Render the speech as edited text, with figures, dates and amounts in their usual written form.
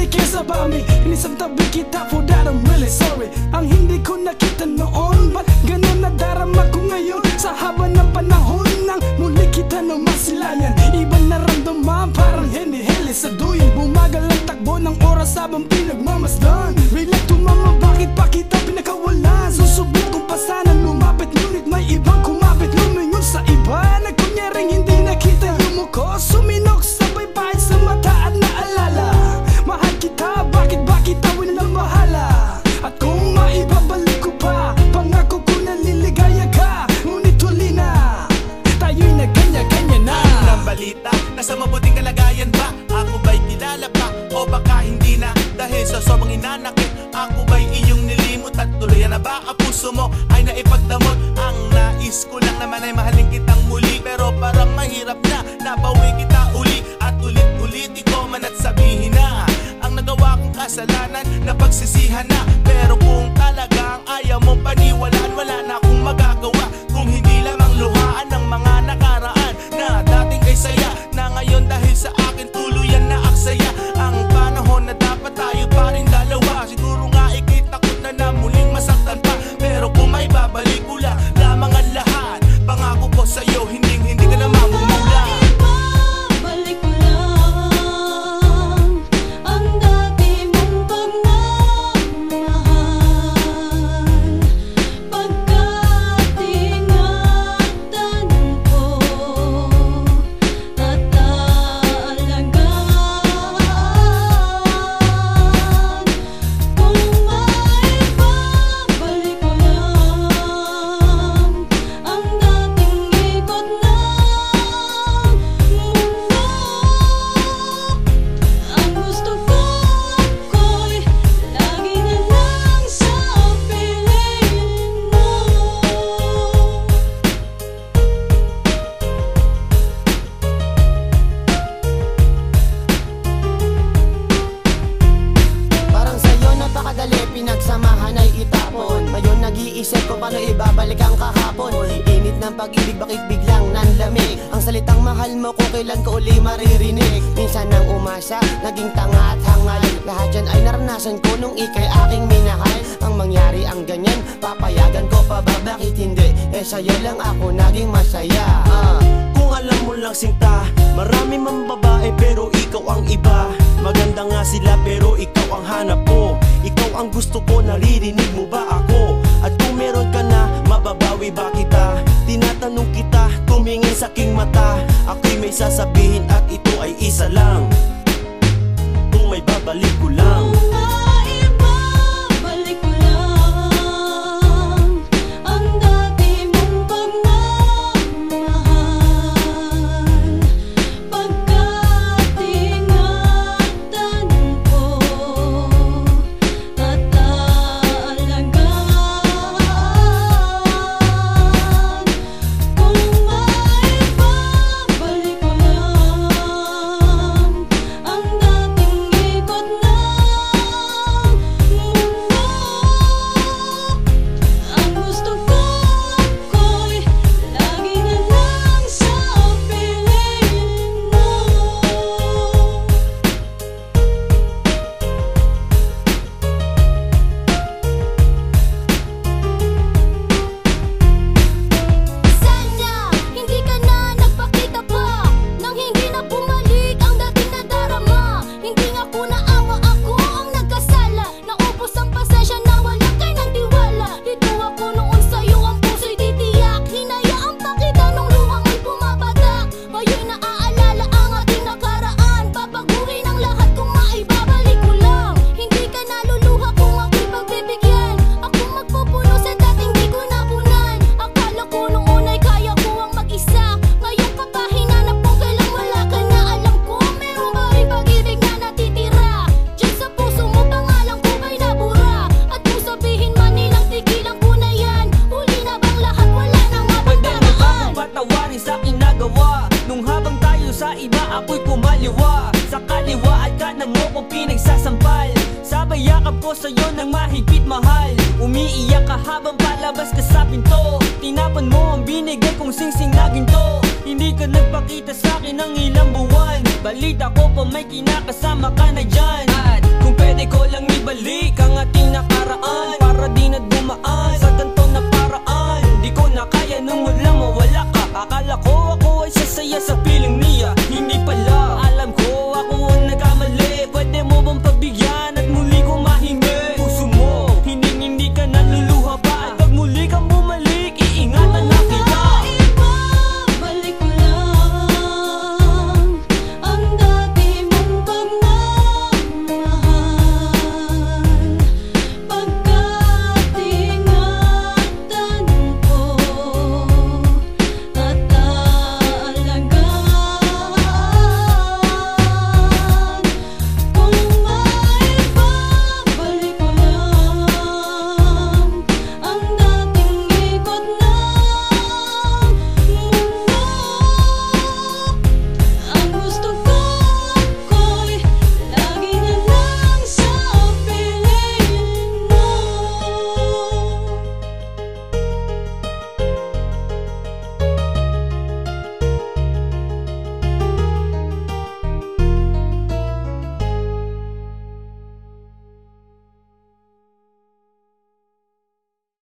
really cares about me. Inisang tabi kita, for that I'm really sorry. Ang hindi ko nakita noon, ba't ganun nadarama ko ngayon? Sa haba ng panahon nang muli kita na masilayan, iba naramdaman parang hili-hili sa duyin. Bumagal ang takbo ng oras habang pinagmamasdan. Relate to mama, bakit pa kita pinakawalan? Susubok kung pa sana lumapit, ngunit may ibang kumapit. Lumingon sa iba, nagkunyaring hindi nakita yung mukha. Suminok sabay bahit sa mata at naalala, mahal kita, bakit ba kita winalambahala? At kung maibabalik ko pa, pangako ko na liligaya ka, ngunit huli na, tayo'y nagkanya-kanya na. Ang balita, nasa mabuting kalagayan ba? Ako ba'y kilala pa? O baka hindi na? Dahil sa sobrang inanakit, ako ba'y iyong nilimot? At tuluyan na ba ang puso mo ay naipagdamot? Ang nais ko lang naman ay mahalin kitang muli, pero parang mahirap na nabawi kita uli. At ulit-ulit ko man at sabihin na ang nagawa kong kasalanan na pagsisihan na. Pero kung talagang ayaw mong paniwalaan, wala na akong magagawa kung hindi lamang luhaan ng mga nakaraan na dating ay saya na ngayon dahil sa akin tuluyan na aksaya. Ang panahon na dapat tayo pa rin dalawa, siguro nga ikita ko na muling masaktan pa. Pero kung may babalik ko lamang ang lahat, pangako ko sa'yo hindi ka na mamumula. Balik ko lang ang dati mong pagmamahal, pagkat ingatan ko at aalagaan. Kung maibabalik ko lang ang dating ikot ng mundo, ang gusto ko'y lagi na lang sa piling mo. Parang sa'yo napakadali, pinagsamahan ay itapon. Ngayon nag-iisip ko paano ibabalik ang kahapon. Init ng pag-ibig, bakit biglang nanlamig? Ang salitang mahal mo kung kailan ko uli maririnig. Minsan nang umasa, naging tanga at hangal. Lahat yan ay naranasan ko nung ika'y aking minahal. Ang mangyari ang ganyan, papayagan ko pa ba? Bakit hindi? Eh sa'yo lang ako naging masaya. Kung alam mo lang sinta, marami mang babae pero ikaw ang iba. Maganda nga sila pero ikaw ang hanap ko. Ikaw ang gusto ko, naririnig mo ba ako? At kung meron ka na, mababawi ba kita? Tinatanong kita, tumingin sa aking mata. Ako'y may sasabihin at ito ay isa lang. Kung may babalik ko lang. Kung maibabalik ko lang ang dati mong pagmamahal, pagkat ingatan ko at aalagaan. Kung maibabalik ko lang ang dating ikot ng mundo, ang gusto ko'y lagi na lang sa piling mo. Sana hindi ka na nagpakita pa, nang hindi na bumalik ang dating nadarama. Hindi nga ko naawa, ako ang nagkasala. Naubos ang pasensya na wala ka ng tiwala. Dito ako noon sa'yo, ang puso'y titiyak. Hinayaan pa kita nung luhang ay bumabatak. Ngayon naaalala ang ating nakaraan. Babaguhin ang lahat kung maibabalik ko lang. Hindi ka naluluha kung ako'y pagbibigyan. Ako magpupuno sa dating di ko napunan. Akala ko noon ay kaya ko ang mag-isa. Ngayon ka pa hinanap kung kailang wala ka na. Alam ko meron pa rin pag-ibig na natitira. Diyan sa puso mo pangalan ko ba'y nabura. At kung sabihin man nilang tigilan ko na yan, huli na bang lahat, wala nang Pwede mo ba mapagdaraan? akong patawarin sa aking nagawa? Nung habang tayo sa iba, ako'y kumaliwa. Sa kaliwa at kanan mo ko pinagsasampal. Sabay yakap ko sa'yo ng mahigpit mahal. Umiiyak ka habang palabas ka sa pinto. Tinapon mo ang binigay kong singsing na ginto. Hindi ka nagpakita sa akin ng ilang buwan. Balita ko pa may kinakasama ka na dyan. At pwede ko lang ibalik ang ating nakaraan para di na dumaan sa ganito na paraan. Di ko na kaya nung walang mawala ka. Akala ko ako ay sasaya sa piling niya, hindi pala